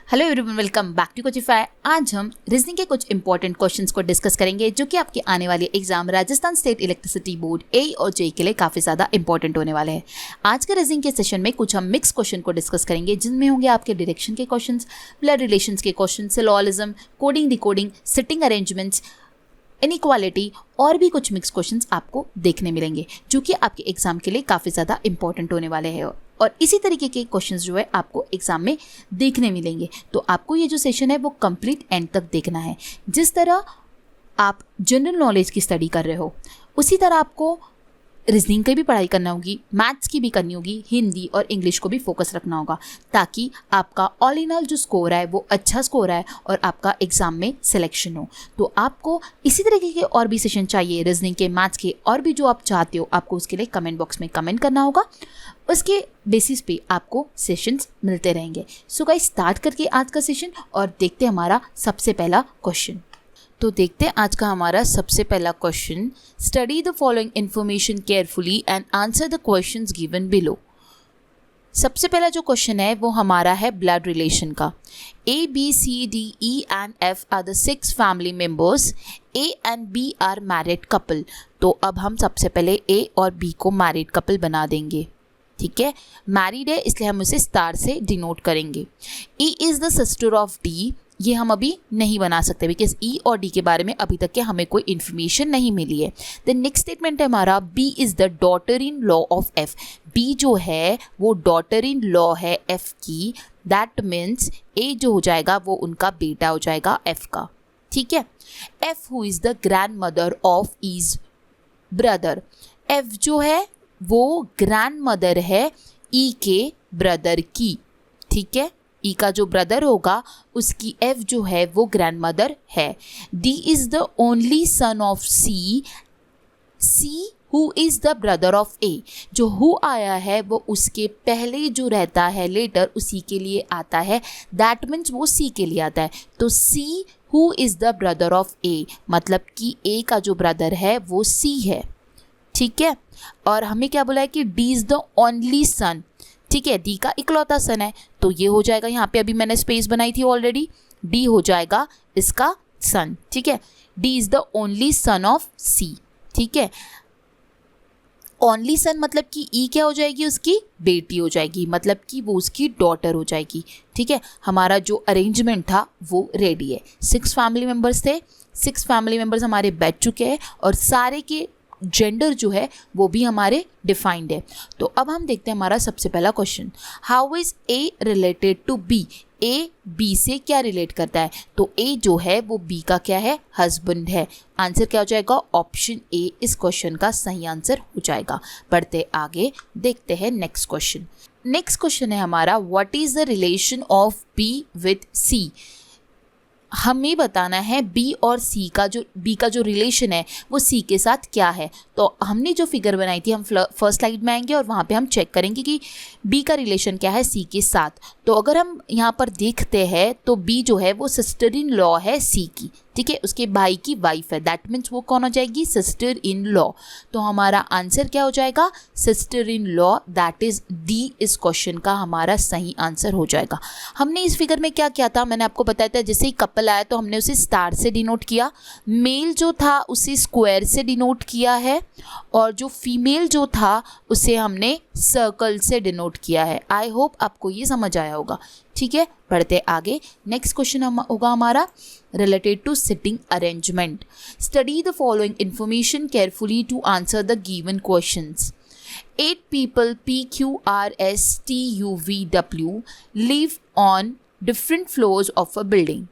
Hello everyone, welcome back to Coachify. आज हम reasoning के कुछ इंपॉर्टेंट क्वेश्चंस को डिस्कस करेंगे जो कि आपके आने वाले exam Rajasthan state electricity board A और जे के लिए काफ़ी ज़्यादा इंपॉर्टेंट होने वाले हैं। आज के रीजनिंग के सेशन में कुछ हम मिक्स क्वेश्चन को डिस्कस करेंगे जिनमें होंगे आपके डायरेक्शन के क्वेश्चंस, ब्लड रिलेशंस के question, syllogism, coding, decoding, sitting arrangements, inequality और भी कुछ मिक्स क्वेश्चंस आपको देखने मिलेंगे जो कि आपके एग्जाम के लिए काफ़ी ज़्यादा इंपॉर्टेंट होने वाले हैं और इसी तरीके के क्वेश्चंस जो है आपको एग्जाम में देखने मिलेंगे। तो आपको ये जो सेशन है वो कंप्लीट एंड तक देखना है। जिस तरह आप जनरल नॉलेज की स्टडी कर रहे हो उसी तरह आपको रीजनिंग की भी पढ़ाई करना होगी, मैथ्स की भी करनी होगी, हिंदी और इंग्लिश को भी फोकस रखना होगा ताकि आपका ऑल इन ऑल जो स्कोर है वो अच्छा स्कोर है और आपका एग्जाम में सिलेक्शन हो। तो आपको इसी तरीके के और भी सेशन चाहिए रीजनिंग के, मैथ्स के और भी जो आप चाहते हो, आपको उसके लिए कमेंट बॉक्स में कमेंट करना होगा। उसके बेसिस पे आपको सेशंस मिलते रहेंगे। सो गाइस, स्टार्ट करके आज का सेशन और देखते हैं हमारा सबसे पहला क्वेश्चन। तो देखते हैं आज का हमारा सबसे पहला question. Study the following information carefully and answer the questions given below. सबसे पहला जो क्वेश्चन है वो हमारा है ब्लड रिलेशन का। A, B, C, D, E and F are the 6 family members. A and B are married couple. तो अब हम सबसे पहले A और B को मैरिड कपल बना देंगे। ठीक है, मैरिड है इसलिए हम उसे स्टार से डिनोट करेंगे। E is the sister of D, ये हम अभी नहीं बना सकते बिकॉज E और D के बारे में अभी तक के हमें कोई इन्फॉर्मेशन नहीं मिली है। द नेक्स्ट स्टेटमेंट है हमारा B is the daughter in law of F। B जो है वो डॉटर इन लॉ है F की। दैट मीन्स A जो हो जाएगा वो उनका बेटा हो जाएगा F का। ठीक है, F who is the grand mother of is brother. F जो है वो ग्रैंड मदर है E के ब्रदर की। ठीक है, E का जो ब्रदर होगा उसकी F जो है वो ग्रैंड मदर है। D is the only son of C। C who is the brother of A। जो हु आया है वो उसके पहले जो रहता है लेटर उसी के लिए आता है। दैट मीन्स वो C के लिए आता है। तो C who is the brother of A मतलब कि A का जो ब्रदर है वो C है। ठीक है, और हमें क्या बोला है कि D इज़ द ओनली सन। ठीक है, डी का इकलौता सन है तो ये हो जाएगा, यहाँ पे अभी मैंने स्पेस बनाई थी ऑलरेडी, डी हो जाएगा इसका सन। ठीक है, D is the only son of C. ठीक है, ओनली सन मतलब कि ई क्या हो जाएगी, उसकी बेटी हो जाएगी, मतलब कि वो उसकी डॉटर हो जाएगी। ठीक है, हमारा जो अरेंजमेंट था वो रेडी है। 6 फैमिली मेम्बर्स थे, 6 फैमिली मेम्बर्स हमारे बैठ चुके हैं और सारे के जेंडर जो है वो भी हमारे डिफाइंड है। तो अब हम देखते हैं हमारा सबसे पहला question. How is A related to B. A B से क्या रिलेट करता है, तो ए जो है वो बी का क्या है, हस्बैंड है। आंसर क्या हो जाएगा, ऑप्शन ए इस क्वेश्चन का सही आंसर हो जाएगा। बढ़ते आगे देखते हैं नेक्स्ट क्वेश्चन। नेक्स्ट क्वेश्चन है हमारा, what is the relation of B with C. हमें बताना है बी और सी का जो बी का जो रिलेशन है वो सी के साथ क्या है। तो हमने जो फिगर बनाई थी हम फर्स्ट स्लाइड में आएंगे और वहाँ पे हम चेक करेंगे कि बी का रिलेशन क्या है सी के साथ। तो अगर हम यहाँ पर देखते हैं तो बी जो है वो सिस्टर इन लॉ है सी की। ठीक है, उसके भाई की वाइफ है। दैट मीन्स वो कौन हो जाएगी, सिस्टर इन लॉ। तो हमारा आंसर क्या हो जाएगा, sister in law. That is D इस क्वेश्चन का हमारा सही आंसर हो जाएगा। हमने इस फिगर में क्या किया था, मैंने आपको बताया था, जैसे ही कपल आया तो हमने उसे स्टार से डिनोट किया, मेल जो था उसे स्क्वायर से डिनोट किया है और जो फीमेल जो था उसे हमने सर्कल से डिनोट किया है। आई होप आपको ये समझ आया होगा। ठीक है, बढ़ते आगे। नेक्स्ट क्वेश्चन होगा हमारा related to sitting arrangement. Study the following information carefully to answer the given questions. 8 people P, Q, R, S, T, U, V, W live on different floors of a building।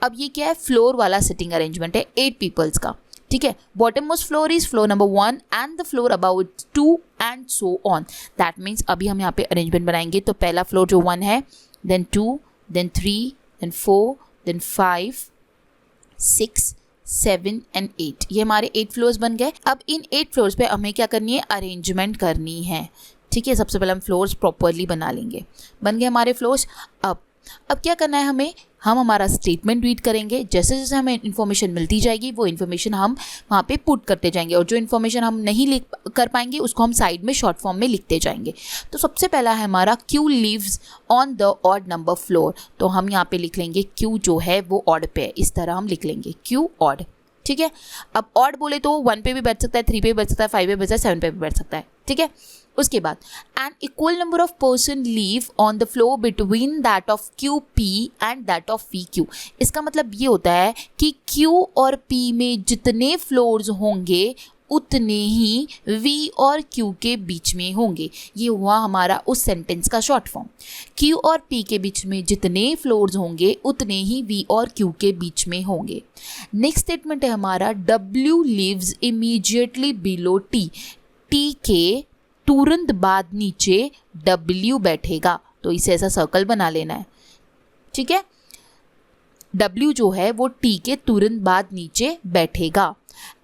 अब ये क्या है, floor वाला sitting arrangement है 8 peoples का। ठीक है, bottom most floor is floor number 1 and the floor about 2 and so on. That means अभी हम यहाँ पे अरेंजमेंट बनाएंगे तो पहला फ्लोर जो 1 है, then 2, then 3, then 4, then 5, 6, 7 and 8। ये हमारे 8 फ्लोर्स बन गए। अब इन 8 फ्लोर्स पे हमें क्या करनी है, अरेंजमेंट करनी है। ठीक है, सबसे पहले हम फ्लोर्स प्रॉपरली बना लेंगे। बन गए हमारे फ्लोर्स। अब अब क्या करना है हमें, हम हमारा स्टेटमेंट रीड करेंगे, जैसे जैसे हमें इन्फॉर्मेशन मिलती जाएगी वो इन्फॉर्मेशन हम वहाँ पे पुट करते जाएंगे, और जो इन्फॉर्मेशन हम नहीं लिख कर पाएंगे उसको हम साइड में शॉर्ट फॉर्म में लिखते जाएंगे। तो सबसे पहला है हमारा Q lives on the odd number floor, तो हम यहाँ पे लिख लेंगे Q जो है वो ऑड पे है, इस तरह हम लिख लेंगे Q ऑड। ठीक है, अब ऑड बोले तो 1 पे भी बैठ सकता है, 3 पे भी बैठ सकता है, 5 पे बैठ सकता है, 7 पे भी बैठ सकता है। ठीक है, उसके बाद an equal number of person live on the floor between that of Q P and that of V Q. इसका मतलब ये होता है कि क्यू और पी में जितने फ्लोर्स होंगे उतने ही वी और क्यू के बीच में होंगे। ये हुआ हमारा उस सेंटेंस का शॉर्ट फॉर्म। क्यू और पी के बीच में जितने फ्लोर्स होंगे उतने ही वी और क्यू के बीच में होंगे। नेक्स्ट स्टेटमेंट है हमारा W lives immediately below T. T के तुरंत बाद नीचे W बैठेगा, तो इसे ऐसा सर्कल बना लेना है। ठीक है, W जो है वो T के तुरंत बाद नीचे बैठेगा।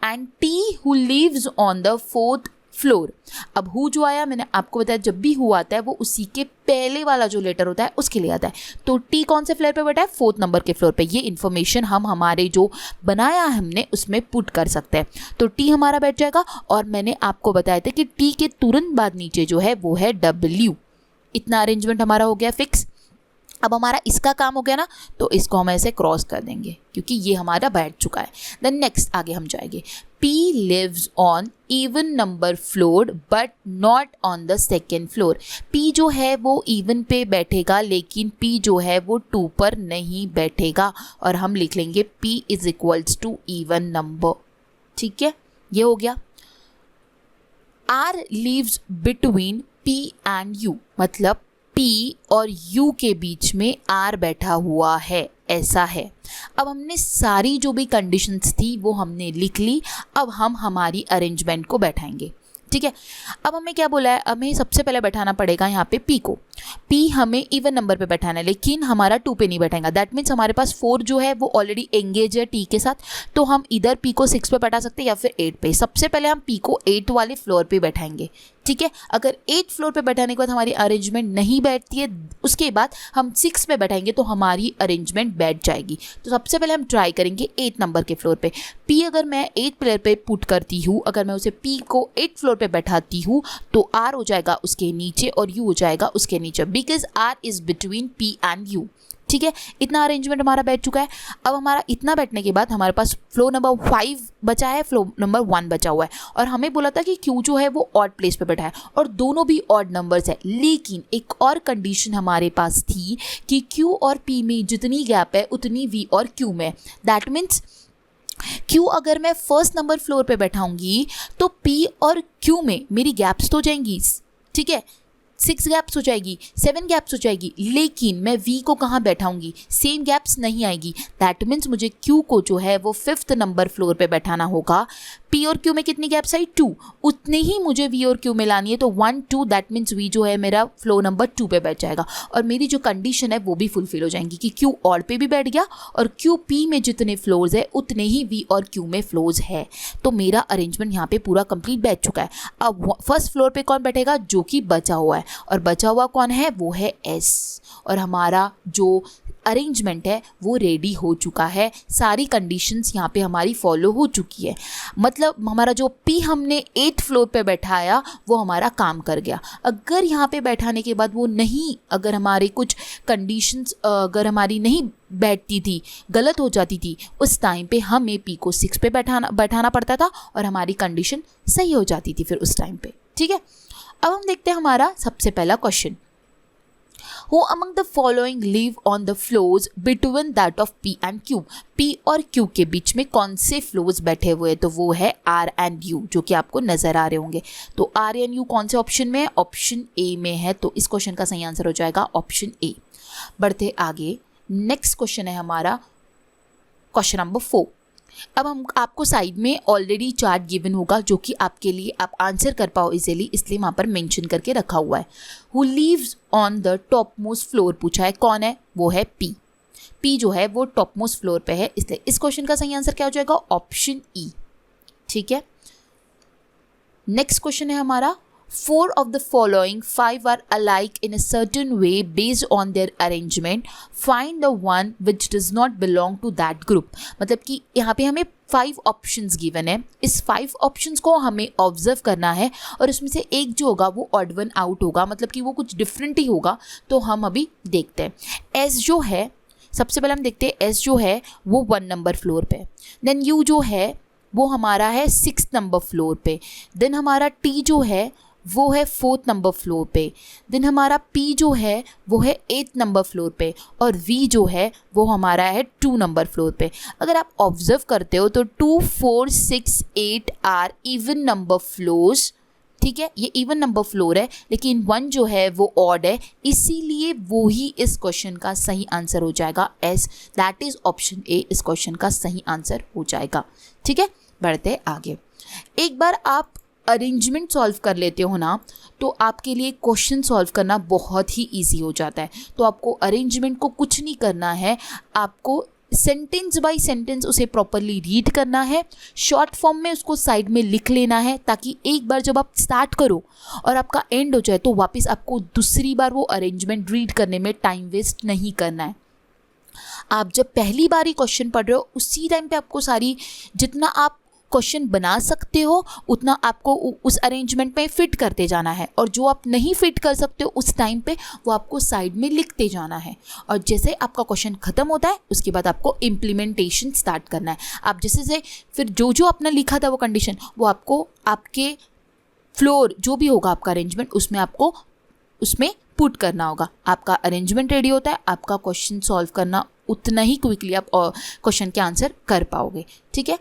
And T who lives on the 4th floor. अब हु जो आया, मैंने आपको बताया जब भी हु आता है वो उसी के पहले वाला जो लेटर होता है उसके लिए आता है। तो T कौन से फ्लोर पे बैठा है, 4th नंबर के फ्लोर पे। ये इन्फॉर्मेशन हम हमारे जो बनाया हमने उसमें पुट कर सकते हैं। तो T हमारा बैठ जाएगा, और मैंने आपको बताया था कि T के तुरंत बाद नीचे जो है वो है W। इतना अरेंजमेंट हमारा हो गया फिक्स। अब हमारा इसका काम हो गया ना, तो इसको हम ऐसे क्रॉस कर देंगे क्योंकि ये हमारा बैठ चुका है। देन नेक्स्ट आगे हम जाएंगे। P lives on even number floor but not on the second floor। P जो है वो even पे बैठेगा, लेकिन P जो है वो 2 पर नहीं बैठेगा, और हम लिख लेंगे P is equals to even number। ठीक है, ये हो गया। R lives between P and U, मतलब P और U के बीच में R बैठा हुआ है, ऐसा है। अब हमने सारी जो भी कंडीशंस थी वो हमने लिख ली। अब हम हमारी अरेंजमेंट को बैठाएंगे। ठीक है, अब हमें क्या बोला है, हमें सबसे पहले बैठाना पड़ेगा यहाँ पे P को। P हमें इवन नंबर पे बैठाना है, लेकिन हमारा 2 पे नहीं बैठाएगा। दैट मीन्स हमारे पास 4 जो है वो ऑलरेडी एंगेज है T के साथ, तो हम इधर P को 6 पे बैठा सकते हैं या फिर 8 पे। सबसे पहले हम P को 8 वाले फ्लोर पे बैठाएंगे। ठीक है, अगर 8 फ्लोर पे बैठाने के बाद हमारी अरेंजमेंट नहीं बैठती है, उसके बाद हम 6 पे बैठाएंगे तो हमारी अरेंजमेंट बैठ जाएगी। तो सबसे पहले हम ट्राई करेंगे 8 नंबर के फ्लोर पे। P अगर मैं 8 प्लेयर पे पुट करती हूँ, अगर मैं उसे P को 8 फ्लोर पे बैठाती हूँ तो R हो जाएगा उसके नीचे और U हो जाएगा उसके नीचे, because R is between P and U। ठीक है, इतना अरेंजमेंट हमारा बैठ चुका है। अब हमारा इतना बैठने के बाद हमारे पास फ्लोर नंबर 5 बचा है, फ्लोर नंबर 1 बचा हुआ है, और हमें बोला था कि Q जो है वो ऑड प्लेस पे बैठा है, और दोनों भी ऑड नंबर्स है। लेकिन एक और कंडीशन हमारे पास थी कि Q और P में जितनी गैप है उतनी V और Q में। दैट मीन्स Q अगर मैं फर्स्ट नंबर फ्लोर पे बैठाऊंगी तो P और Q में मेरी गैप्स तो जाएंगी। ठीक है, 6 गैप्स हो जाएगी, 7 गैप्स हो जाएगी, लेकिन मैं V को कहाँ बैठाऊंगी, सेम गैप्स नहीं आएगी। दैट मीन्स मुझे Q को जो है वो 5th नंबर फ्लोर पे बैठाना होगा। P और Q में कितनी गैप्स आई, 2, उतने ही मुझे V और Q में लानी है, तो 1 2, दैट मीन्स V जो है मेरा फ्लोर नंबर 2 पे बैठ जाएगा, और मेरी जो कंडीशन है वो भी फुलफिल हो जाएंगी कि Q ऑड पे भी बैठ गया, और Q P में जितने फ्लोर्स है उतने ही V और Q में फ्लोर्स है। तो मेरा अरेंजमेंट यहाँ पे पूरा कंप्लीट बैठ चुका है। अब फर्स्ट फ्लोर पे कौन बैठेगा, जो कि बचा हुआ है, और बचा हुआ कौन है, वो है S, और हमारा जो अरेंजमेंट है वो रेडी हो चुका है। सारी कंडीशंस यहाँ पे हमारी फॉलो हो चुकी है, मतलब हमारा जो P हमने 8th फ्लोर पे बैठाया वो हमारा काम कर गया। अगर यहाँ पे बैठाने के बाद वो नहीं, अगर हमारे कुछ कंडीशंस अगर हमारी नहीं बैठती थी, गलत हो जाती थी, उस टाइम पे हमें P को 6 पे बैठाना पड़ता था, और हमारी कंडीशन सही हो जाती थी फिर उस टाइम पे। ठीक है, अब हम देखते हैं हमारा सबसे पहला question. Who among the following live on the floors between that of P and Q? P और Q के बीच में कौन से फ्लोर्स बैठे हुए हैं, तो वो है R and U, जो कि आपको नजर आ रहे होंगे। तो R and U कौन से ऑप्शन में है, ऑप्शन A में है, तो इस क्वेश्चन का सही आंसर हो जाएगा ऑप्शन A। बढ़ते आगे, नेक्स्ट क्वेश्चन है हमारा क्वेश्चन नंबर 4। अब हम आपको साइड में ऑलरेडी चार्ट गिवन होगा जो कि आपके लिए आप आंसर कर पाओ इजीली, इसलिए वहाँ पर मेंशन करके रखा हुआ है। Who leaves on the top most floor पूछा है, कौन है, वो है P। P जो है वो टॉप मोस्ट फ्लोर पे है, इसलिए इस क्वेश्चन का सही आंसर क्या हो जाएगा, ऑप्शन E। ठीक है, नेक्स्ट क्वेश्चन है हमारा 4 of the following 5 are alike in a certain way based on their arrangement. Find the one which does not belong to that group. मतलब कि यहाँ पे हमें 5 ऑप्शंस गिवन है, इस 5 ऑप्शंस को हमें ऑब्जर्व करना है और उसमें से एक जो होगा वो ऑड वन आउट होगा, मतलब कि वो कुछ डिफरेंट ही होगा। तो हम अभी देखते हैं। एस जो है, सबसे पहले हम देखते हैं एस जो है वो 1 नंबर फ्लोर पे, देन यू जो है वो हमारा है 6 नंबर फ्लोर पे, देन हमारा टी जो है वो है 4th नंबर फ्लोर पे, देन हमारा पी जो है वो है 8th नंबर फ्लोर पे और वी जो है वो हमारा है 2 नंबर फ्लोर पे। अगर आप ऑब्जर्व करते हो तो 2, 4, 6, 8 आर इवन नंबर फ्लोर्स, ठीक है, ये इवन नंबर फ्लोर है, लेकिन 1 जो है वो ऑड है, इसीलिए वो ही इस क्वेश्चन का सही आंसर हो जाएगा। S that is option A इस क्वेश्चन का सही आंसर हो जाएगा। ठीक है, बढ़ते आगे। एक बार आप अरेंजमेंट सॉल्व कर लेते हो ना, तो आपके लिए क्वेश्चन सॉल्व करना बहुत ही इजी हो जाता है। तो आपको अरेंजमेंट को कुछ नहीं करना है, आपको सेंटेंस बाय सेंटेंस उसे प्रॉपरली रीड करना है, शॉर्ट फॉर्म में उसको साइड में लिख लेना है, ताकि एक बार जब आप स्टार्ट करो और आपका एंड हो जाए तो वापस आपको दूसरी बार वो अरेंजमेंट रीड करने में टाइम वेस्ट नहीं करना है। आप जब पहली बार ही क्वेश्चन पढ़ रहे हो उसी टाइम पे आपको सारी, जितना आप क्वेश्चन बना सकते हो उतना आपको उस अरेंजमेंट में फिट करते जाना है, और जो आप नहीं फिट कर सकते हो उस टाइम पे वो आपको साइड में लिखते जाना है। और जैसे आपका क्वेश्चन ख़त्म होता है उसके बाद आपको इम्प्लीमेंटेशन स्टार्ट करना है। आप जैसे से फिर जो जो आपने लिखा था वो कंडीशन, वो आपको आपके फ्लोर जो भी होगा आपका अरेंजमेंट उसमें आपको उसमें पुट करना होगा। आपका अरेंजमेंट रेडी होता है, आपका क्वेश्चन सॉल्व करना उतना ही क्विकली आप क्वेश्चन के आंसर कर पाओगे। ठीक है,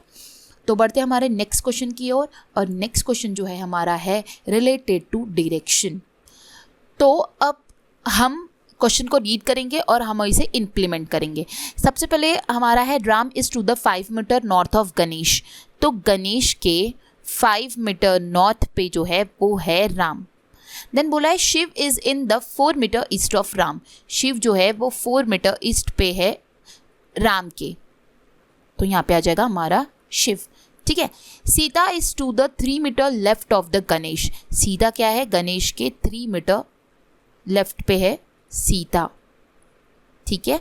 तो बढ़ते हैं हमारे नेक्स्ट क्वेश्चन की ओर, और नेक्स्ट क्वेश्चन जो है हमारा है रिलेटेड टू डायरेक्शन। तो अब हम क्वेश्चन को रीड करेंगे और हम इसे इम्प्लीमेंट करेंगे। सबसे पहले हमारा है Ram is to the 5 metre north of Ganesh. तो गणेश के 5 मीटर नॉर्थ पे जो है वो है राम। देन बोला है Shiv is in the 4 metre east of Ram. Shiv जो है वो 4 मीटर ईस्ट पे है राम के, तो यहाँ पे आ जाएगा हमारा शिव। ठीक है, Sita is to the 3 metre left of the Ganesh. Sita क्या है, गणेश के 3 मीटर लेफ्ट पे है सीता। ठीक है,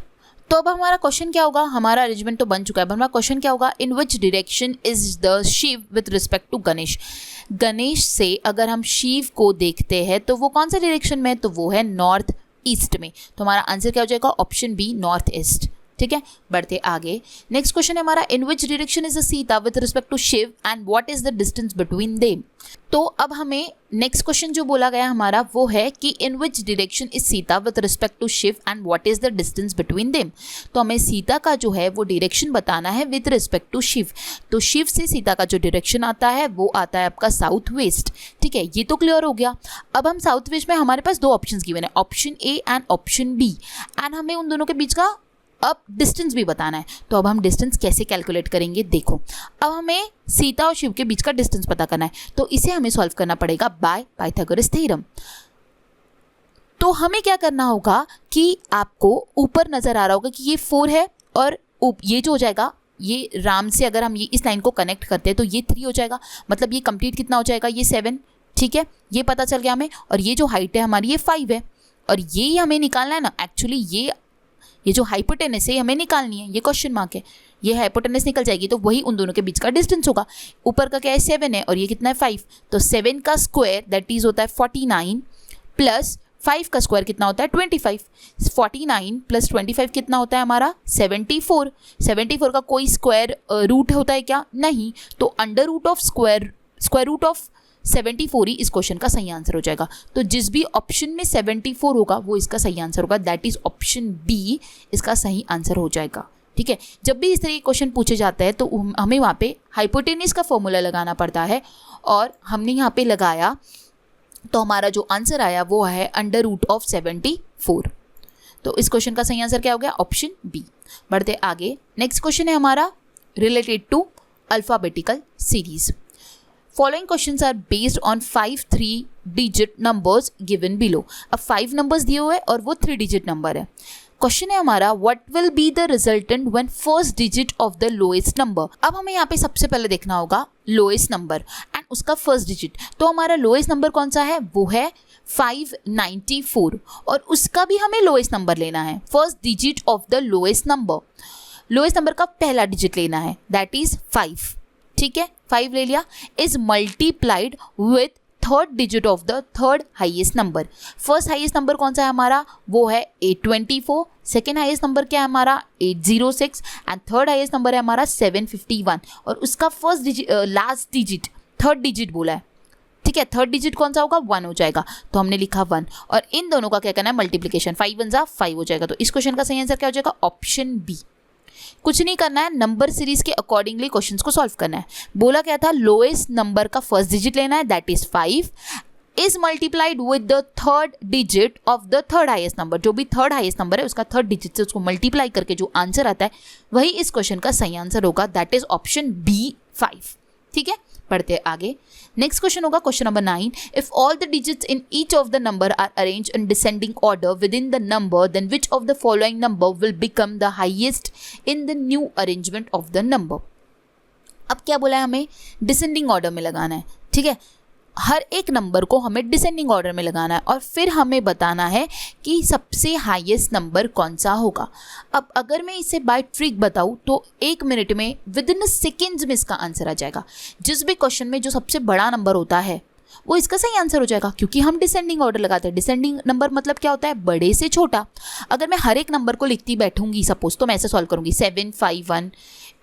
तो अब हमारा क्वेश्चन क्या होगा, हमारा अरेंजमेंट तो बन चुका है, अब हमारा क्वेश्चन क्या होगा, in which direction is the Shiv with respect to Ganesh. Ganesh से अगर हम शिव को देखते हैं तो वो कौन सा डायरेक्शन में है, तो वो है नॉर्थ ईस्ट में। तो हमारा आंसर क्या हो जाएगा, ऑप्शन बी नॉर्थ ईस्ट। ठीक है, बढ़ते आगे। नेक्स्ट क्वेश्चन है हमारा in which direction is the Sita with respect to Shiv and what is the distance between them. तो अब हमें नेक्स्ट क्वेश्चन जो बोला गया हमारा वो है कि in which direction is Sita with respect to Shiv and what is the distance between them. तो हमें सीता का जो है वो डायरेक्शन बताना है विद रिस्पेक्ट टू शिव। तो शिव से सीता का जो डायरेक्शन आता है वो आता है आपका साउथ वेस्ट। ठीक है, ये तो क्लियर हो गया। अब हम साउथ वेस्ट में हमारे पास 2 ऑप्शंस गिवन है, option A and option B, and हमें उन दोनों के बीच का अब डिस्टेंस भी बताना है। तो अब हम डिस्टेंस कैसे कैलकुलेट करेंगे, देखो अब हमें सीता और शिव के बीच का डिस्टेंस पता करना है, तो इसे हमें सॉल्व करना पड़ेगा बाय पाइथागोरस थ्योरम। तो हमें क्या करना होगा कि आपको ऊपर नजर आ रहा होगा कि ये 4 है, और ये जो हो जाएगा, ये राम से अगर हम ये इस लाइन को कनेक्ट करते हैं तो ये 3 हो जाएगा, मतलब ये कंप्लीट कितना हो जाएगा, ये 7। ठीक है, ये पता चल गया हमें, और ये जो हाइट है हमारी ये 5 है, और ये हमें निकालना है ना। एक्चुअली ये जो हाइपोटेनस है हमें निकालनी है, ये क्वेश्चन मार्क है, ये हाइपोटेनस निकल जाएगी तो वही उन दोनों के बीच का डिस्टेंस होगा। ऊपर का क्या है 7 है और ये कितना है 5, तो 7 का स्क्वायर दैट इज होता है 49 प्लस 5 का स्क्वायर कितना होता है 25। 49 प्लस 25 कितना होता है हमारा 74। 74 का कोई स्क्वायर रूट होता है क्या, नहीं, तो under root of square root of 74 ही इस क्वेश्चन का सही आंसर हो जाएगा। तो जिस भी ऑप्शन में 74 होगा वो इसका सही आंसर होगा, दैट इज ऑप्शन बी इसका सही आंसर हो जाएगा। ठीक है, जब भी इस तरह के क्वेश्चन पूछे जाते हैं तो हमें वहाँ पे हाइपोटेनस का फॉर्मूला लगाना पड़ता है, और हमने यहाँ पे लगाया तो हमारा जो आंसर आया वो है अंडर रूट ऑफ 74। तो इस क्वेश्चन का सही आंसर क्या हो गया, ऑप्शन बी। बढ़ते आगे, नेक्स्ट क्वेश्चन है हमारा related to alphabetical series. Following questions are based on 5 3-digit numbers given below। अब 5 नंबर्स दिए हुए और वो 3 डिजिट नंबर है। क्वेश्चन है हमारा what will be the resultant when first digit of the lowest number। अब हमें यहाँ पे सबसे पहले देखना होगा लोएस्ट नंबर, एंड उसका फर्स्ट डिजिट, तो हमारा लोएस्ट नंबर कौन सा है, वो है 594 और उसका भी हमें लोएस्ट नंबर लेना है, first digit of the lowest number का पहला डिजिट लेना है, दैट इज 5। ठीक है, 5 ले लिया, is multiplied with third digit of the third highest number. First highest number कौन सा है हमारा, वो है 824, सेकेंड हाईएस्ट नंबर क्या है हमारा 806 एंड थर्ड हाईएस्ट नंबर है हमारा 751 और उसका first digit last digit third digit बोला है। ठीक है, थर्ड डिजिट कौन सा होगा, 1 हो जाएगा, तो हमने लिखा 1 और इन दोनों का क्या करना है, मल्टीप्लिकेशन, 5 1 जा 5 हो जाएगा। तो इस क्वेश्चन का सही आंसर क्या हो जाएगा, ऑप्शन बी। कुछ नहीं करना है, नंबर सीरीज के अकॉर्डिंगली क्वेश्चंस को सॉल्व करना है। बोला क्या था, लोएस्ट नंबर का फर्स्ट डिजिट लेना है, that is 5 is multiplied with the third digit of the third highest number. जो भी थर्ड हाईएस्ट नंबर है उसका थर्ड डिजिट से उसको मल्टीप्लाई करके जो आंसर आता है वही इस क्वेश्चन का सही आंसर होगा, दैट इज ऑप्शन बी 5। ठीक है, पढ़ते हैं आगे। नेक्स्ट क्वेश्चन होगा question number 9, if all the digits in each of the number are arranged in descending order within the number, then which of the following number will become the highest in the new arrangement of the number. अब क्या बोला है, हमें descending order में लगाना है। ठीक है, हर एक नंबर को हमें डिसेंडिंग ऑर्डर में लगाना है और फिर हमें बताना है कि सबसे हाईएस्ट नंबर कौन सा होगा। अब अगर मैं इसे बाय ट्रिक बताऊँ तो 1 मिनट में विद इन सेकेंड्स में इसका आंसर आ जाएगा। जिस भी क्वेश्चन में जो सबसे बड़ा नंबर होता है वो इसका सही आंसर हो जाएगा, क्योंकि हम डिसेंडिंग ऑर्डर लगाते हैं। डिसेंडिंग नंबर मतलब क्या होता है, बड़े से छोटा। अगर मैं हर एक नंबर को लिखती बैठूंगी सपोज, तो मैं ऐसे सॉल्व करूंगी 751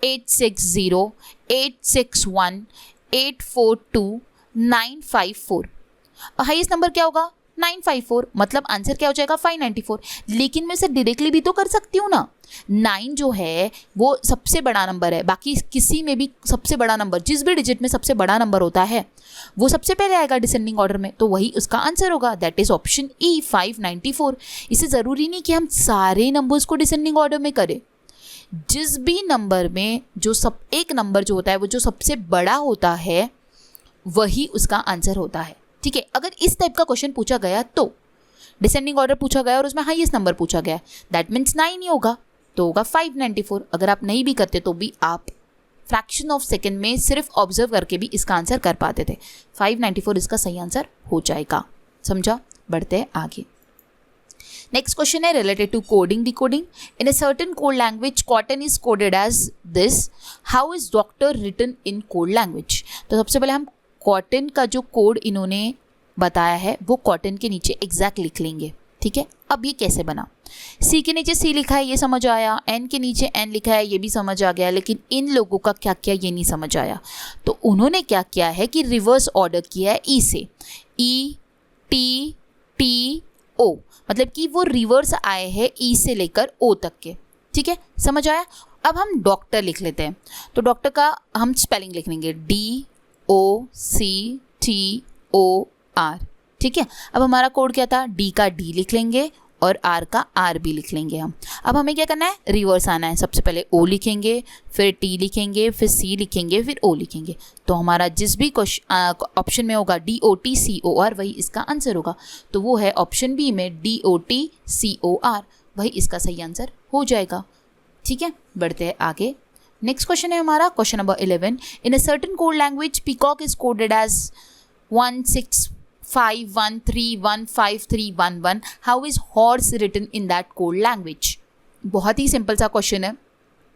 860 861 842 954। हाईएस्ट नंबर क्या होगा, 954, मतलब आंसर क्या हो जाएगा 594। लेकिन मैं इसे डायरेक्टली भी तो कर सकती हूँ ना, 9 जो है वो सबसे बड़ा नंबर है, बाकी किसी में भी सबसे बड़ा नंबर, जिस भी डिजिट में सबसे बड़ा नंबर होता है वो सबसे पहले आएगा डिसेंडिंग ऑर्डर में, तो वही उसका आंसर होगा, दैट इज ऑप्शन ई 594। इसे ज़रूरी नहीं कि हम सारे नंबर्स को डिसेंडिंग ऑर्डर में करें, जिस भी नंबर में जो सब एक नंबर जो होता है वो जो सबसे बड़ा होता है वही उसका आंसर होता है। ठीक है, अगर इस टाइप का क्वेश्चन पूछा गया तो डिसेंडिंग ऑर्डर पूछा गया और उसमें हाईएस्ट नंबर पूछा गया, दैट मीन्स 9 ही होगा, तो होगा 594। अगर आप नहीं भी करते तो भी आप फ्रैक्शन ऑफ सेकेंड में सिर्फ ऑब्जर्व करके भी इसका आंसर कर पाते थे। 594 इसका सही आंसर हो जाएगा, समझा। बढ़ते हैं आगे। नेक्स्ट क्वेश्चन है related to coding decoding. In a certain code language cotton is coded as this, how is doctor written in code language. तो सबसे पहले हम कॉटन का जो कोड इन्होंने बताया है वो कॉटन के नीचे एग्जैक्ट लिख लेंगे। ठीक है, अब ये कैसे बना, सी के नीचे सी लिखा है ये समझ आया, एन के नीचे एन लिखा है ये भी समझ आ गया, लेकिन इन लोगों का क्या किया ये नहीं समझ आया। तो उन्होंने क्या किया है कि रिवर्स ऑर्डर किया है ई से, ई टी टी ओ, मतलब कि वो रिवर्स आए हैं ई से लेकर ओ तक के। ठीक है, समझ आया। अब हम डॉक्टर लिख लेते हैं, तो डॉक्टर का हम स्पेलिंग लिख लेंगे DOCTOR। ठीक है, अब हमारा कोड क्या था, डी का डी लिख लेंगे और आर का आर भी लिख लेंगे हम। अब हमें क्या करना है, रिवर्स आना है, सबसे पहले ओ लिखेंगे, फिर टी लिखेंगे, फिर सी लिखेंगे, फिर ओ लिखेंगे। तो हमारा जिस भी ऑप्शन में होगा DOTCOR वही इसका आंसर होगा, तो वो है ऑप्शन बी में DOTCOR, वही इसका सही आंसर हो जाएगा। ठीक है, बढ़ते हैं आगे। नेक्स्ट क्वेश्चन है हमारा question number 11। In a certain code language peacock is coded as 1651315311। How is horse written in that code language. बहुत ही सिंपल सा क्वेश्चन है,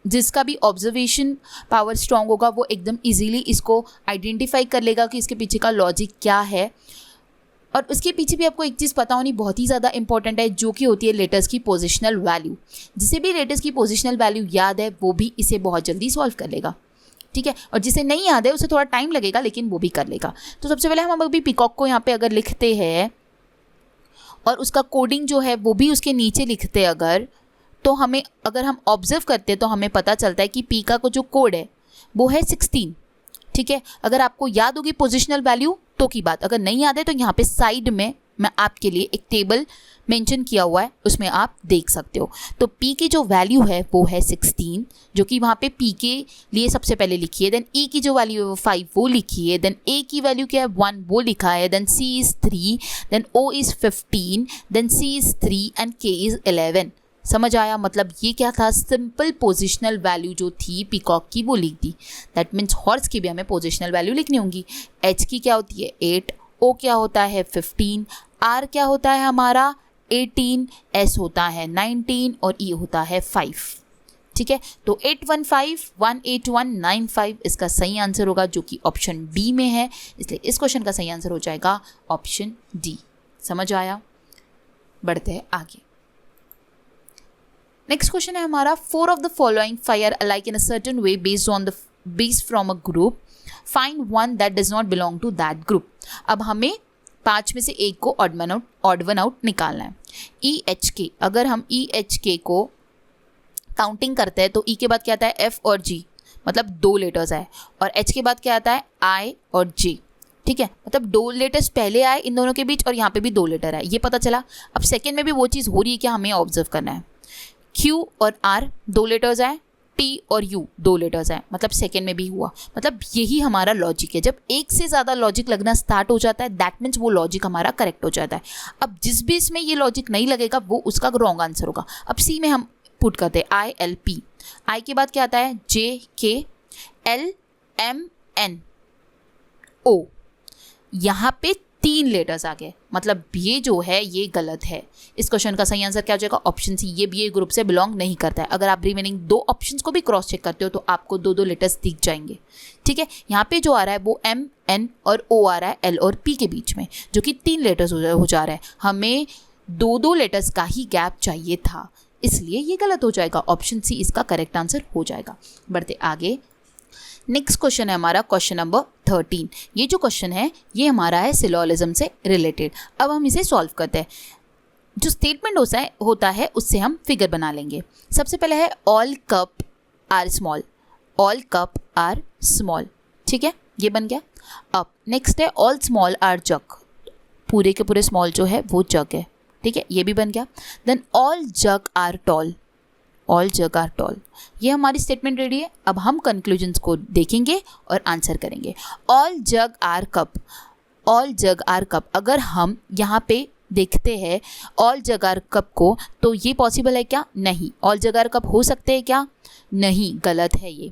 जिसका भी ऑब्जर्वेशन पावर स्ट्रांग होगा वो एकदम इजीली इसको आइडेंटिफाई कर लेगा कि इसके पीछे का लॉजिक क्या है। और उसके पीछे भी आपको एक चीज़ पता होनी बहुत ही ज़्यादा इंपॉर्टेंट है, जो कि होती है लेटर्स की पोजिशनल वैल्यू। जिसे भी लेटर्स की पोजिशनल वैल्यू याद है वो भी इसे बहुत जल्दी सॉल्व कर लेगा। ठीक है, और जिसे नहीं याद है उसे थोड़ा टाइम लगेगा लेकिन वो भी कर लेगा। तो सबसे पहले हम अभी पीकॉक को यहाँ पे अगर लिखते हैं और उसका कोडिंग जो है वो भी उसके नीचे लिखते हैं अगर, तो हमें अगर हम ऑब्जर्व करते हैं तो हमें पता चलता है कि पीका का जो कोड है वो है 16। ठीक है, अगर आपको याद होगी पोजिशनल वैल्यू तो की बात, अगर नहीं याद है तो यहाँ पे साइड में मैं आपके लिए एक टेबल मेंशन किया हुआ है, उसमें आप देख सकते हो। तो P की जो वैल्यू है वो है 16, जो कि वहाँ पे P के लिए सबसे पहले लिखी है। देन E की जो वैल्यू है वो 5 वो लिखी है। देन A की वैल्यू क्या है 1 वो लिखा है। Then C is 3, then O is 15, then C is 3 and K is 11। समझ आया? मतलब ये क्या था, सिंपल पोजिशनल वैल्यू जो थी पीकॉक की वो लिख दी। दैट मीन्स हॉर्स की भी हमें पोजिशनल वैल्यू लिखनी होंगी। एच की क्या होती है 8, ओ क्या होता है 15, आर क्या होता है हमारा 18, एस होता है 19 और ई होता है 5। ठीक है, तो 81518195 इसका सही आंसर होगा, जो कि ऑप्शन डी में है। इसलिए इस क्वेश्चन का सही आंसर हो जाएगा ऑप्शन डी। समझ आया? बढ़ते हैं आगे। नेक्स्ट क्वेश्चन है हमारा, 4 of the following fire alike in a certain way based from a group, find one that does not belong to that group. अब हमें 5 में से एक को ऑड वन आउट निकालना है। ई एच के, अगर हम ई एच के को काउंटिंग करते हैं तो ई के बाद क्या आता है एफ और जी, मतलब 2 लेटर्स आए, और एच के बाद क्या आता है आई और जे। ठीक है, मतलब 2 लेटर्स पहले आए इन दोनों के बीच और यहाँ पे भी 2 लेटर आए, ये पता चला। अब सेकेंड में भी वो चीज़ हो रही है क्या, हमें ऑब्जर्व करना है। क्यू और आर 2 लेटर्स आए, टी और यू 2 लेटर्स आए, मतलब सेकेंड में भी हुआ। मतलब यही हमारा लॉजिक है। जब एक से ज़्यादा लॉजिक लगना स्टार्ट हो जाता है दैट मीन्स वो लॉजिक हमारा करेक्ट हो जाता है। अब जिस भी इसमें ये लॉजिक नहीं लगेगा वो उसका रॉन्ग आंसर होगा। अब सी में हम पुट करते हैं आई एल पी, आई के बाद क्या आता है जे के एल एम एन ओ, यहाँ पे 3 लेटर्स आ गए, मतलब ये जो है ये गलत है। इस क्वेश्चन का सही आंसर क्या हो जाएगा ऑप्शन सी, ये BA ग्रुप से बिलोंग नहीं करता है। अगर आप रिमेनिंग 2 ऑप्शंस को भी क्रॉस चेक करते हो तो आपको 2 लेटर्स दिख जाएंगे। ठीक है, यहाँ पे जो आ रहा है वो M N और O आ रहा है L और P के बीच में, जो कि 3 लेटर्स हो जा रहा है। हमें 2 लेटर्स का ही गैप चाहिए था, इसलिए ये गलत हो जाएगा। ऑप्शन सी इसका करेक्ट आंसर हो जाएगा। बढ़ते आगे, नेक्स्ट क्वेश्चन है हमारा क्वेश्चन नंबर 13। ये जो क्वेश्चन है ये हमारा है सिलोजिज्म से रिलेटेड। अब हम इसे सॉल्व करते हैं। जो स्टेटमेंट होता है उससे हम फिगर बना लेंगे। सबसे पहले है all cup are small, all cup are small. ठीक है, ये बन गया। अब नेक्स्ट है ऑल स्मॉल आर जग, पूरे के पूरे स्मॉल जो है वो जग है। ठीक है, ये भी बन गया। Then all jug are tall, all jug are tall, ये हमारी स्टेटमेंट रेडी है। अब हम कंक्लूजन्स को देखेंगे और आंसर करेंगे। All jug are cup, all jug are cup, अगर हम यहाँ पे देखते हैं ऑल जग आर कप को तो ये पॉसिबल है क्या, नहीं। ऑल जग आर कप हो सकते हैं क्या, नहीं, गलत है। ये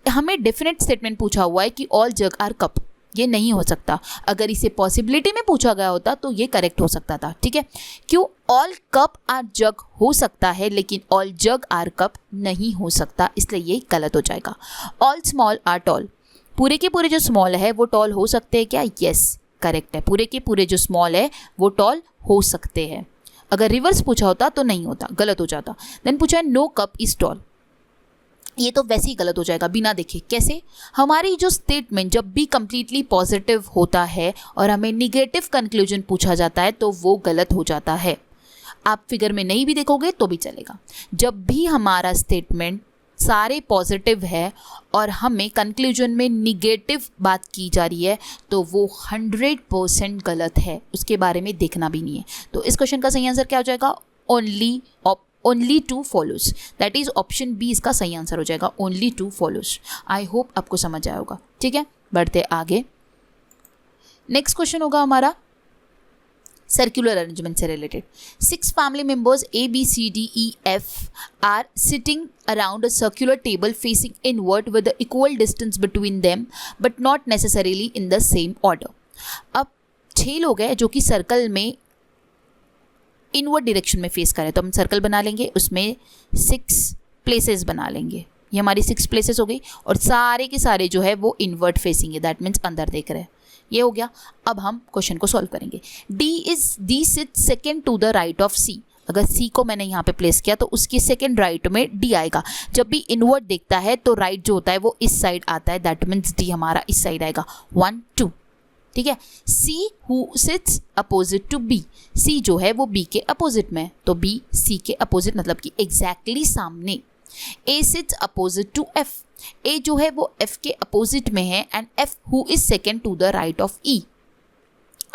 हमें डेफिनेट स्टेटमेंट पूछा हुआ है कि ऑल जग आर कप, ये नहीं हो सकता। अगर इसे पॉसिबिलिटी में पूछा गया होता तो ये करेक्ट हो सकता था। ठीक है, क्यों, ऑल कप आर जग हो सकता है लेकिन ऑल जग आर कप नहीं हो सकता, इसलिए ये गलत हो जाएगा। ऑल स्मॉल आर टॉल, पूरे के पूरे जो स्मॉल है वो टॉल हो सकते हैं क्या, यस करेक्ट है। पूरे के पूरे जो स्मॉल है वो टॉल हो सकते हैं। अगर रिवर्स पूछा होता तो नहीं होता, गलत हो जाता। देन पूछा है नो कप इज टॉल, ये तो वैसे ही गलत हो जाएगा बिना देखे। कैसे, हमारी जो स्टेटमेंट जब भी कंप्लीटली पॉजिटिव होता है और हमें निगेटिव कंक्लूजन पूछा जाता है तो वो गलत हो जाता है। आप फिगर में नहीं भी देखोगे तो भी चलेगा। जब भी हमारा स्टेटमेंट सारे पॉजिटिव है और हमें कंक्लूजन में निगेटिव बात की जा रही है तो वो 100% गलत है, उसके बारे में देखना भी नहीं है। तो इस क्वेश्चन का सही आंसर क्या हो जाएगा, only two follows, that is option B इसका सही आंसर हो जाएगा, only two follows. I hope आपको समझ आया होगा। ठीक है, बढ़ते आगे। नेक्स्ट क्वेश्चन होगा हमारा सर्कुलर अरेंजमेंट से related. 6 family members ABCDEF are sitting around a circular table facing inward with equal distance between them but not necessarily in the same order. अब 6 लोग हैं जो कि सर्कल में इनवर्ड डायरेक्शन में फेस करें, तो हम सर्कल बना लेंगे, उसमें 6 प्लेसेस बना लेंगे। ये हमारी 6 प्लेसेस हो गई और सारे के सारे जो है वो इनवर्ड फेसिंग है, दैट मीन्स अंदर देख रहे हैं। ये हो गया। अब हम क्वेश्चन को सॉल्व करेंगे। D sits second to the right of C, अगर सी को मैंने यहाँ पे प्लेस किया तो उसके सेकेंड राइट में डी आएगा। जब भी इनवर्ड देखता है तो राइट जो होता है वो इस साइड आता है, दैट मीन्स डी हमारा इस साइड आएगा। 1 2, ठीक है। C who sits opposite to B, C जो है वो बी के अपोजिट में, तो बी सी के अपोजिट मतलब कि एग्जैक्टली सामने। A sits opposite to F, A जो है वो एफ के अपोजिट में है and F who is second to the right of E.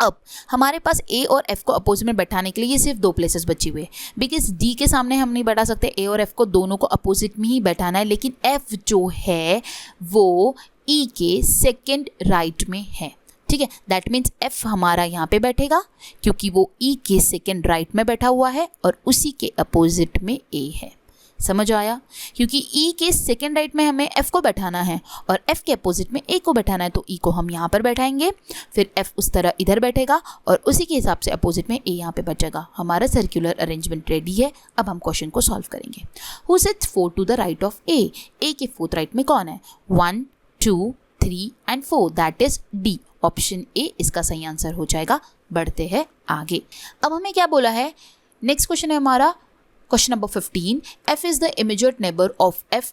अब हमारे पास ए और एफ को अपोजिट में बैठाने के लिए ये सिर्फ 2 प्लेसेस बची हुए, बिकॉज डी के सामने हम नहीं बैठा सकते, ए और एफ को दोनों को अपोजिट में ही बैठाना है, लेकिन एफ जो है वो ई के सेकेंड राइट में है, ठीक है, दैट मीन्स एफ हमारा यहाँ पे बैठेगा क्योंकि वो ई के सेकेंड राइट में बैठा हुआ है और उसी के अपोजिट में ए है। समझ आया? क्योंकि ई के सेकेंड राइट में हमें एफ को बैठाना है और एफ के अपोजिट में ए को बैठाना है, तो ई को हम यहाँ पर बैठाएंगे, फिर एफ उस तरह इधर बैठेगा और उसी के हिसाब से अपोजिट में ए यहाँ पे बैठेगा। हमारा सर्कुलर अरेंजमेंट रेडी है। अब हम क्वेश्चन को सॉल्व करेंगे। Who sits 4 to the right of A? A के 4th राइट में कौन है? 1 2 3 and 4, that is D. Option A इसका सही आंसर हो जाएगा। बढ़ते हैं आगे। अब हमें क्या बोला है? नेक्स्ट क्वेश्चन है हमारा question number 15। F is the immediate neighbour of F.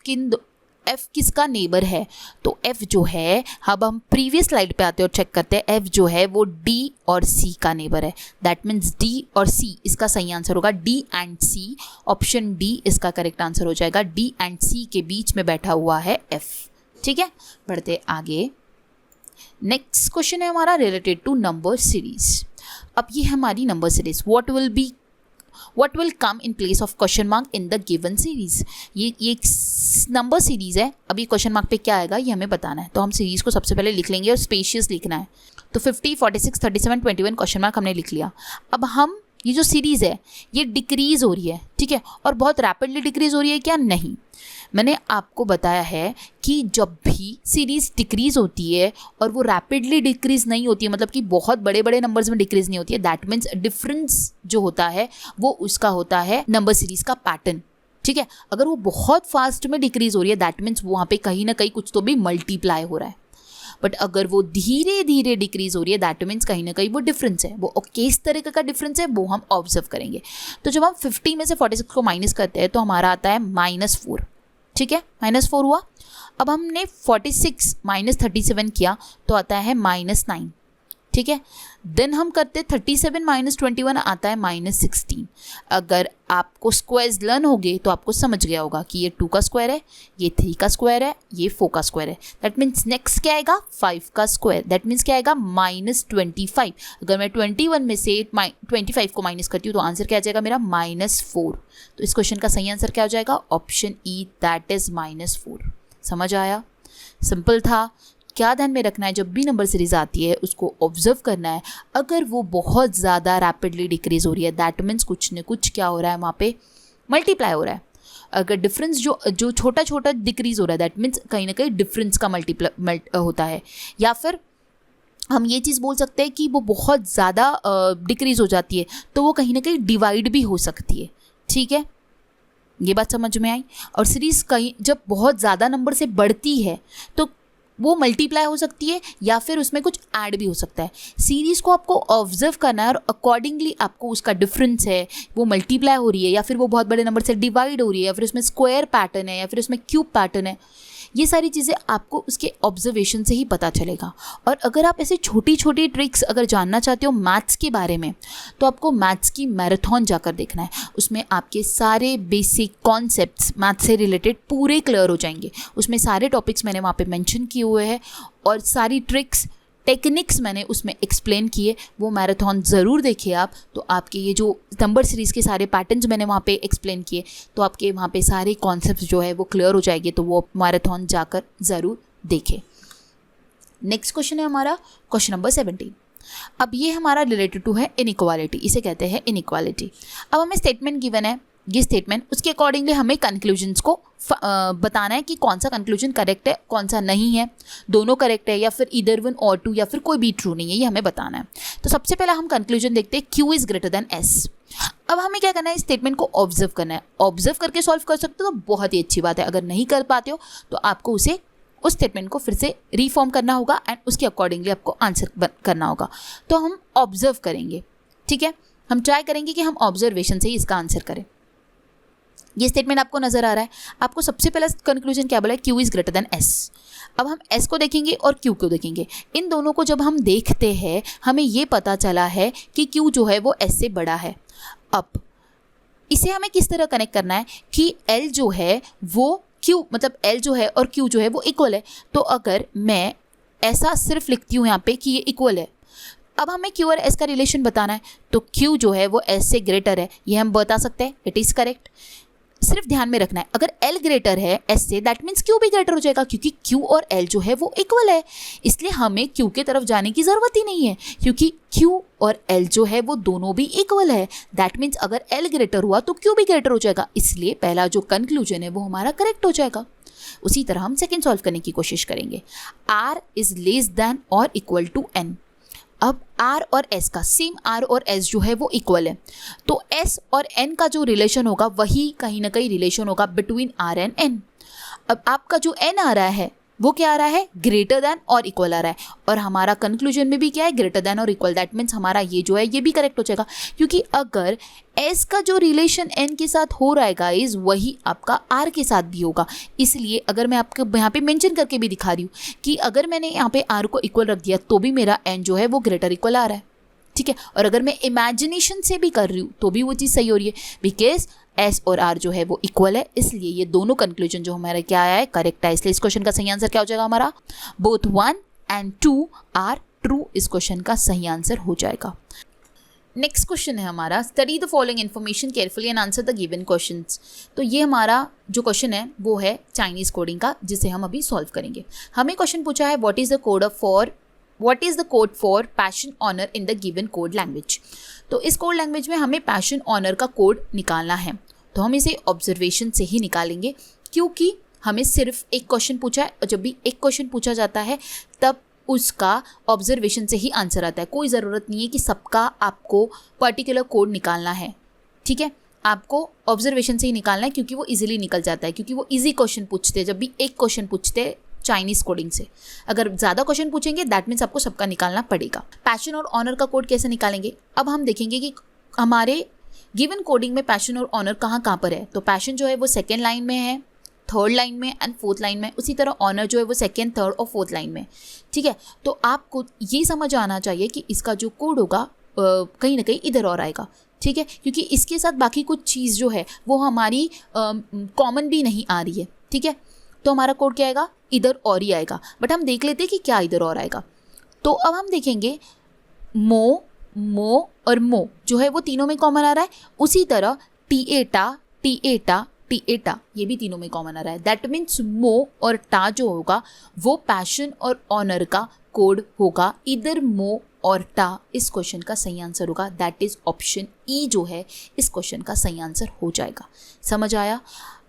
F किसका नेबर है? तो एफ जो है, अब हम प्रीवियस स्लाइड पे आते हैं और चेक करते हैं। एफ जो है वो डी और सी का नेबर है। दैट मीन्स डी और सी इसका सही आंसर होगा। D and C, option D इसका करेक्ट आंसर हो जाएगा। डी एंड सी के बीच में बैठा हुआ है एफ। ठीक है, बढ़ते आगे। नेक्स्ट क्वेश्चन है हमारा रिलेटेड टू नंबर सीरीज। अब ये हमारी number series, what will come in place of question mark in the given series। ये एक नंबर सीरीज है। अब ये क्वेश्चन मार्क पे क्या आएगा ये हमें बताना है, तो हम सीरीज को सबसे पहले लिख लेंगे और स्पेशियस लिखना है। तो 50 46 37 21 क्वेश्चन मार्क हमने लिख लिया। अब हम ये जो सीरीज़ है ये डिक्रीज़ हो रही है, ठीक है, और बहुत रैपिडली डिक्रीज़ हो रही है क्या? नहीं। मैंने आपको बताया है कि जब भी सीरीज़ डिक्रीज़ होती है और वो रैपिडली डिक्रीज़ नहीं होती है, मतलब कि बहुत बड़े बड़े नंबर्स में डिक्रीज़ नहीं होती है, दैट मीन्स डिफरेंस जो होता है वो उसका होता है नंबर सीरीज़ का पैटर्न। ठीक है, अगर वो बहुत फास्ट में डिक्रीज़ हो रही है दैट मीन्स वहाँ पे कहीं ना कहीं कुछ तो भी मल्टीप्लाई हो रहा है। बट अगर वो धीरे धीरे डिक्रीज हो रही है दैट मीन्स कहीं ना कहीं वो डिफरेंस है। वो किस तरीके का डिफरेंस है वो हम ऑब्जर्व करेंगे। तो जब हम 50 में से 46 को माइनस करते हैं तो हमारा आता है -4। ठीक है, -4 हुआ। अब हमने 46 माइनस 37 किया तो आता है -9। ठीक है, देन हम करते 37 माइनस 21 आता है -16। अगर आपको स्क्वायर्स लर्न हो गए तो आपको समझ गया होगा कि ये 2 का स्क्वायर है, ये 3 का स्क्वायर है, ये 4 का स्क्वायर है। दैट मीन्स नेक्स्ट क्या आएगा? 5 का स्क्वायर। दैट मीन्स क्या आएगा? -25। अगर मैं 21 में से 25 को माइनस करती हूँ तो आंसर क्या आ जाएगा मेरा? -4। तो इस क्वेश्चन का सही आंसर क्या हो जाएगा? Option E, that is -4। समझ आया? सिंपल था। क्या ध्यान में रखना है? जब भी नंबर सीरीज आती है उसको ऑब्जर्व करना है। अगर वो बहुत ज़्यादा रैपिडली डिक्रीज हो रही है दैट मीन्स कुछ न कुछ क्या हो रहा है, वहाँ पे मल्टीप्लाई हो रहा है। अगर डिफरेंस जो छोटा छोटा डिक्रीज हो रहा है दैट मीन्स कहीं ना कहीं डिफरेंस का मल्टीप्लाई होता है। या फिर हम ये चीज़ बोल सकते हैं कि वो बहुत ज़्यादा डिक्रीज हो जाती है तो वो कहीं ना कहीं डिवाइड भी हो सकती है। ठीक है, ये बात समझ में आई। और सीरीज़ कहीं जब बहुत ज़्यादा नंबर से बढ़ती है तो वो मल्टीप्लाई हो सकती है या फिर उसमें कुछ ऐड भी हो सकता है। सीरीज़ को आपको ऑब्जर्व करना है और अकॉर्डिंगली आपको उसका डिफरेंस है, वो मल्टीप्लाई हो रही है या फिर वो बहुत बड़े नंबर से डिवाइड हो रही है या फिर उसमें स्क्वायर पैटर्न है या फिर उसमें क्यूब पैटर्न है, ये सारी चीज़ें आपको उसके ऑब्जर्वेशन से ही पता चलेगा। और अगर आप ऐसे छोटी छोटी ट्रिक्स अगर जानना चाहते हो मैथ्स के बारे में तो आपको मैथ्स की मैराथन जाकर देखना है। उसमें आपके सारे बेसिक कॉन्सेप्ट्स मैथ्स से रिलेटेड पूरे क्लियर हो जाएंगे। उसमें सारे टॉपिक्स मैंने वहाँ पे मेंशन किए हुए हैं और सारी ट्रिक्स टेक्निक्स मैंने उसमें एक्सप्लेन किए। वो मैराथन ज़रूर देखिए आप, तो आपके ये जो नंबर सीरीज़ के सारे पैटर्न्स मैंने वहाँ पे एक्सप्लेन किए तो आपके वहाँ पे सारे कॉन्सेप्ट्स जो है वो क्लियर हो जाएंगे। तो वो मैराथन जाकर ज़रूर देखें। नेक्स्ट क्वेश्चन है हमारा क्वेश्चन नंबर 17। अब ये हमारा रिलेटेड टू है इनइक्वालिटी, इसे कहते हैं इनइक्वालिटी। अब हमें स्टेटमेंट गिवन है, ये स्टेटमेंट उसके अकॉर्डिंगली हमें कंक्लूजन्स को बताना है कि कौन सा कंक्लूजन करेक्ट है कौन सा नहीं है, दोनों करेक्ट है या फिर ईदर 1 और 2 या फिर कोई भी ट्रू नहीं है, ये हमें बताना है। तो सबसे पहला हम कंक्लूजन देखते हैं Q is greater than S। अब हमें क्या करना है? इस स्टेटमेंट को ऑब्जर्व करना है। ऑब्जर्व करके सॉल्व कर सकते हो तो बहुत ही अच्छी बात है। अगर नहीं कर पाते हो तो आपको उस स्टेटमेंट को फिर से रीफॉर्म करना होगा एंड उसके अकॉर्डिंगली आपको आंसर करना होगा। तो हम ऑब्जर्व करेंगे। ठीक है, हम ट्राई करेंगे कि हम ऑब्जर्वेशन से ही इसका आंसर करें। ये स्टेटमेंट आपको नजर आ रहा है। आपको सबसे पहला कंक्लूजन क्या बोला है? Q is greater than S। अब हम S को देखेंगे और Q को देखेंगे। इन दोनों को जब हम देखते हैं हमें ये पता चला है कि Q जो है वो S से बड़ा है। अब इसे हमें किस तरह कनेक्ट करना है कि L जो है वो Q मतलब L जो है और Q जो है वो इक्वल है। तो अगर मैं ऐसा सिर्फ लिखती हूँ यहाँ पे कि ये इक्वल है, अब हमें Q और S का रिलेशन बताना है तो Q जो है वो S से ग्रेटर है, ये हम बता सकते हैं, इट इज़ करेक्ट। सिर्फ ध्यान में रखना है, अगर L ग्रेटर है S से, दैट मीन्स Q भी ग्रेटर हो जाएगा, क्योंकि Q और L जो है वो इक्वल है, इसलिए हमें Q के तरफ जाने की ज़रूरत ही नहीं है, क्योंकि Q और L जो है वो दोनों भी इक्वल है। दैट मीन्स अगर L ग्रेटर हुआ तो Q भी ग्रेटर हो जाएगा, इसलिए पहला जो कंक्लूजन है वो हमारा करेक्ट हो जाएगा। उसी तरह हम सेकेंड सॉल्व करने की कोशिश करेंगे। R इज लेस देन और इक्वल टू N। अब R और S का, सेम R और S जो है वो इक्वल है, तो S और N का जो रिलेशन होगा वही कहीं ना कहीं रिलेशन होगा बिटवीन R एंड N। अब आपका जो N आ रहा है वो क्या आ रहा है, ग्रेटर देन और इक्वल आ रहा है, और हमारा कंक्लूजन में भी क्या है, ग्रेटर देन और इक्वल। दैट मीन्स हमारा ये जो है ये भी करेक्ट हो जाएगा, क्योंकि अगर S का जो रिलेशन N के साथ हो रहा है गाइस वही आपका R के साथ भी होगा। इसलिए अगर मैं आपको यहाँ पे मेंशन करके भी दिखा रही हूँ कि अगर मैंने यहाँ पे R को इक्वल रख दिया तो भी मेरा N जो है वो ग्रेटर इक्वल आ रहा है, ठीक है। और अगर मैं इमेजिनेशन से भी कर रही हूँ तो भी वो चीज़ सही हो रही है, बिकॉज S और R जो है वो इक्वल है, इसलिए ये दोनों कंक्लूजन जो हमारा क्या आया है, करेक्ट है। इसलिए इस क्वेश्चन का सही आंसर क्या हो जाएगा हमारा, बोथ 1 and 2 आर ट्रू, इस क्वेश्चन का सही आंसर हो जाएगा। नेक्स्ट क्वेश्चन है हमारा, study the following information carefully and answer the given questions. तो ये हमारा जो क्वेश्चन है वो है चाइनीज़ कोडिंग का, जिसे हम अभी सॉल्व करेंगे। हमें क्वेश्चन पूछा है what is the code for passion honour in the given code language. तो इस कोड लैंग्वेज में हमें पैशन ऑनर का कोड निकालना है, तो हम इसे ऑब्जर्वेशन से ही निकालेंगे, क्योंकि हमें सिर्फ एक क्वेश्चन पूछा है, और जब भी एक क्वेश्चन पूछा जाता है तब उसका ऑब्जर्वेशन से ही आंसर आता है। कोई ज़रूरत नहीं है कि सबका आपको पर्टिकुलर कोड निकालना है, ठीक है, आपको ऑब्जर्वेशन से ही निकालना है, क्योंकि वो इजीली निकल जाता है, क्योंकि वो इजी क्वेश्चन पूछते हैं। जब भी एक क्वेश्चन पूछते हैं चाइनीज़ कोडिंग से, अगर ज़्यादा क्वेश्चन पूछेंगे दैट मीन्स आपको सबका निकालना पड़ेगा। पैशन और ऑनर का कोड कैसे निकालेंगे, अब हम देखेंगे कि हमारे गिवन कोडिंग में पैशन और ऑनर कहाँ पर है। तो पैशन जो है वो सेकेंड लाइन में है, थर्ड लाइन में एंड फोर्थ लाइन में, उसी तरह ऑनर जो है वो सेकेंड, थर्ड और फोर्थ लाइन में, ठीक है। तो आपको ये समझ आना चाहिए कि इसका जो कोड होगा कहीं ना कहीं इधर और आएगा, ठीक है, क्योंकि इसके साथ बाकी कुछ चीज़ जो है वो हमारी कॉमन भी नहीं आ रही है, ठीक है। तो हमारा कोड क्या आएगा, इधर और ही आएगा, बट हम देख लेते हैं कि क्या इधर और आएगा। तो अब हम देखेंगे मो और मो जो है वो तीनों में कॉमन आ रहा है, उसी तरह टी एटा ये भी तीनों में कॉमन आ रहा है। दैट मीन्स मो और टा जो होगा वो पैशन और ऑनर का कोड होगा, इधर मो और टा इस क्वेश्चन का सही आंसर होगा। दैट इज ऑप्शन ई जो है इस क्वेश्चन का सही आंसर हो जाएगा। समझ आया?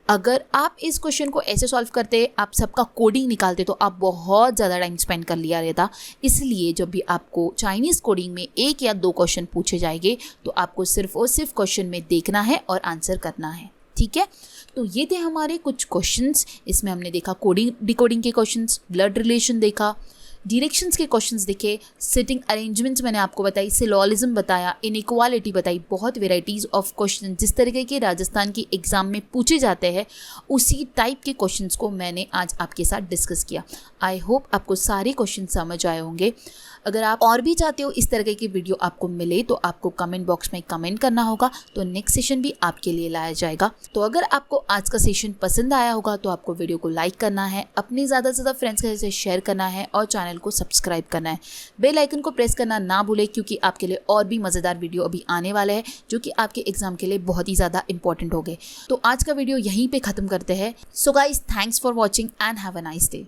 अगर आप इस क्वेश्चन को ऐसे सॉल्व करते, आप सबका कोडिंग निकालते, तो आप बहुत ज़्यादा टाइम स्पेंड कर लिया रहता। इसलिए जब भी आपको चाइनीज़ कोडिंग में एक या दो क्वेश्चन पूछे जाएंगे तो आपको सिर्फ और सिर्फ क्वेश्चन में देखना है और आंसर करना है, ठीक है। तो ये थे हमारे कुछ क्वेश्चंस। इसमें हमने देखा कोडिंग डिकोडिंग के क्वेश्चंस, ब्लड रिलेशन देखा, डायरेक्शंस के क्वेश्चंस देखे, सिटिंग अरेंजमेंट्स मैंने आपको बताई, सिलोलिज्म बताया, इनइक्वालिटी बताई। बहुत वेराइटीज़ ऑफ क्वेश्चन जिस तरीके के राजस्थान की एग्ज़ाम में पूछे जाते हैं उसी टाइप के क्वेश्चंस को मैंने आज आपके साथ डिस्कस किया। आई होप आपको सारे क्वेश्चन समझ आए होंगे। अगर आप और भी चाहते हो इस तरह की वीडियो आपको मिले तो आपको कमेंट बॉक्स में कमेंट करना होगा, तो नेक्स्ट सेशन भी आपके लिए लाया जाएगा। तो अगर आपको आज का सेशन पसंद आया होगा तो आपको वीडियो को लाइक करना है, अपने ज़्यादा से ज़्यादा फ्रेंड्स के साथ शेयर करना है और चैनल को सब्सक्राइब करना है। बेल आइकन को प्रेस करना ना भूलें, क्योंकि आपके लिए और भी मज़ेदार वीडियो अभी आने वाले हैं जो कि आपके एग्जाम के लिए बहुत ही ज़्यादा इंपॉर्टेंट हो गए। तो आज का वीडियो यहीं पर ख़त्म करते हैं। So guys, thanks for watching and have a nice day.